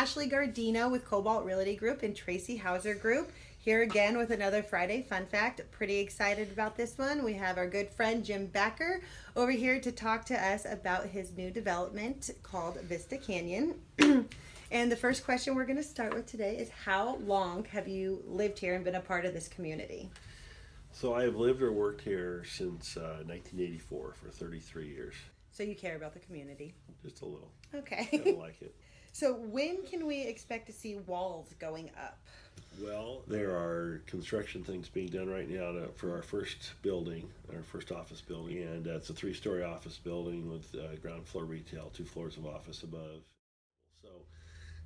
Ashley Gardino with Cobalt Realty Group and Tracy Hauser Group. Here again with another Friday Fun Fact. Pretty excited about this one. We have our good friend Jim Backer over here to talk to us about his new development called Vista Canyon. And the first question we're going to start with today is, how long have you lived here and been a part of this community? So I have lived or worked here since 1984 for 33 years. So you care about the community? Just a little. Okay. Kind of like it. So when can we expect to see walls going up? Well, there are construction things being done right now for our first building, our first office building, and it's a 3-story office building with ground floor retail, 2 floors of office above. So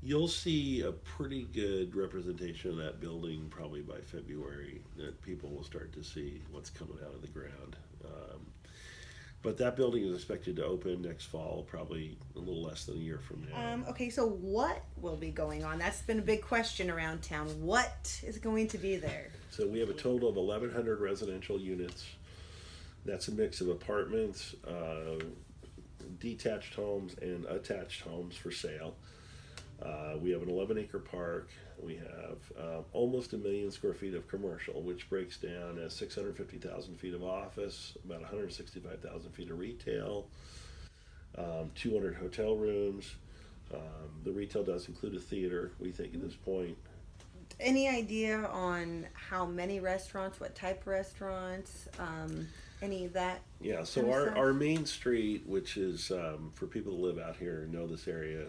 you'll see a pretty good representation of that building probably by February, that people will start to see what's coming out of the ground. But that building is expected to open next fall, probably a little less than a year from now. Okay, so what will be going on? That's been a big question around town. What is going to be there? So we have a total of 1,100 residential units. That's a mix of apartments, detached homes, and attached homes for sale. We have an 11-acre park. We have almost 1 million square feet of commercial, which breaks down as 650,000 feet of office, about 165,000 feet of retail, 200 hotel rooms. The retail does include a theater, we think, at this point. Any idea on how many restaurants, what type of restaurants, any of that? Yeah, so our main street, which is for people who live out here and know this area,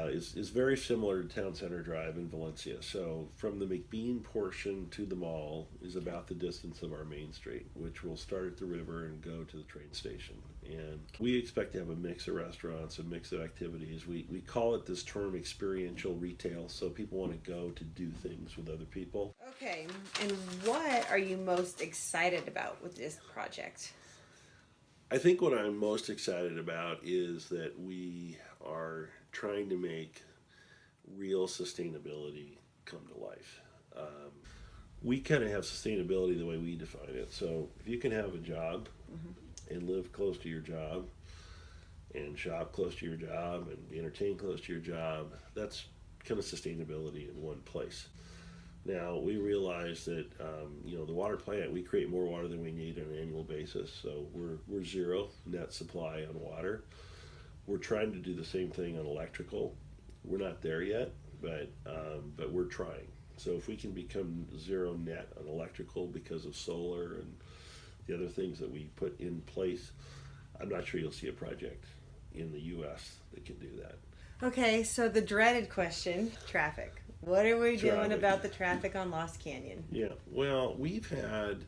is very similar to Town Center Drive in Valencia. So from the McBean portion to the mall is about the distance of our main street, which will start at the river and go to the train station. And we expect to have a mix of restaurants, a mix of activities. We call it this term experiential retail, so people want to go to do things with other people. Okay, and what are you most excited about with this project? I think what I'm most excited about is that we are trying to make real sustainability come to life. We kind of have sustainability the way we define it. So if you can have a job and live close to your job and shop close to your job and be entertained close to your job, that's kind of sustainability in one place. Now, we realize that, the water plant, we create more water than we need on an annual basis. So we're zero net supply on water. We're trying to do the same thing on electrical. We're not there yet, but we're trying. So if we can become zero net on electrical because of solar and the other things that we put in place, I'm not sure you'll see a project in the U.S. that can do that. Okay, so the dreaded question, traffic. What are we doing about the traffic on Lost Canyon? Yeah, well, we've had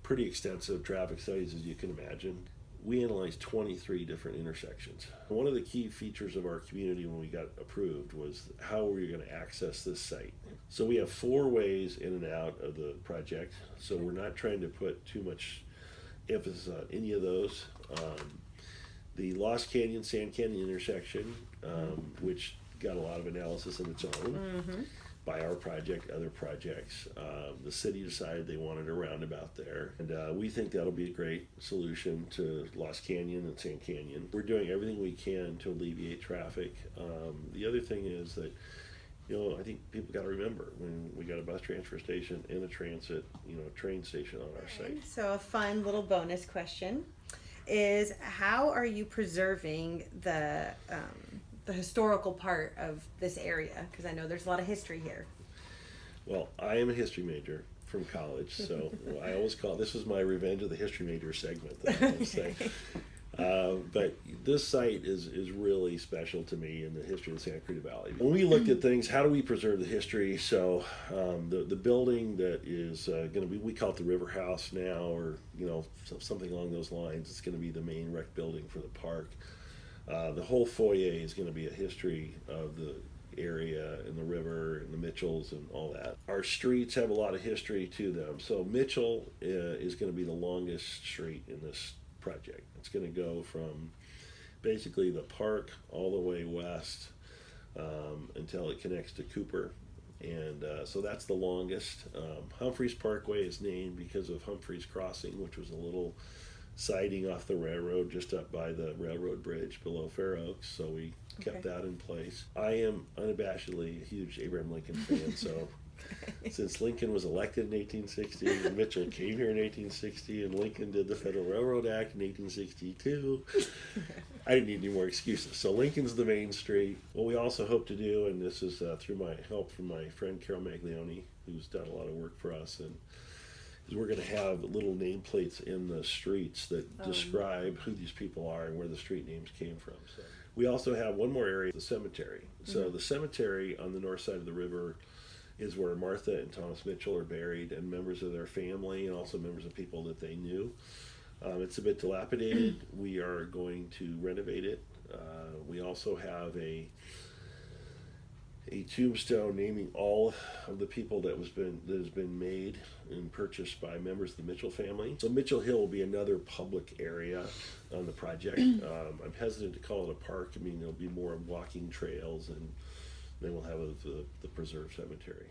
pretty extensive traffic studies, as you can imagine. We analyzed 23 different intersections. One of the key features of our community when we got approved was how were you going to access this site. So we have 4 ways in and out of the project, so we're not trying to put too much emphasis on any of those. The Lost Canyon, Sand Canyon intersection, which got a lot of analysis of its own by our project, other projects. The city decided they wanted a roundabout there, and we think that'll be a great solution to Lost Canyon and Sand Canyon. We're doing everything we can to alleviate traffic. The other thing is that, I think people got to remember, when we got a bus transfer station and a transit, train station on our site. So a fun little bonus question is, how are you preserving the historical part of this area? Because I know there's a lot of history here. Well, I am a history major from college, so I always call this was my revenge of the history major segment that I always say. But this site is really special to me in the history of the Santa Cruz Valley. When we looked at things, how do we preserve the history? So the building that is going to be, we call it the River House now, or something along those lines. It's going to be the main rec building for the park. The whole foyer is going to be a history of the area and the river and the Mitchells and all that. Our streets have a lot of history to them. So Mitchell is going to be the longest street in this project. It's going to go from basically the park all the way west until it connects to Cooper. And so that's the longest. Humphreys Parkway is named because of Humphreys Crossing, which was a little siding off the railroad just up by the railroad bridge below Fair Oaks. So we kept that in place. I am unabashedly a huge Abraham Lincoln fan, so since Lincoln was elected in 1860, and Mitchell came here in 1860, and Lincoln did the Federal Railroad Act in 1862, I didn't need any more excuses. So Lincoln's the main street. What we also hope to do, and this is through my help from my friend Carol Maglione, who's done a lot of work for us, and is we're going to have little nameplates in the streets that describe who these people are and where the street names came from. So we also have one more area, the cemetery. So the cemetery on the north side of the river is where Martha and Thomas Mitchell are buried, and members of their family, and also members of people that they knew. It's a bit dilapidated. We are going to renovate it. We also have a tombstone naming all of the people that has been made and purchased by members of the Mitchell family. So Mitchell Hill will be another public area on the project. I'm hesitant to call it a park. I mean, there'll be more walking trails, and then we'll have the preserved cemetery.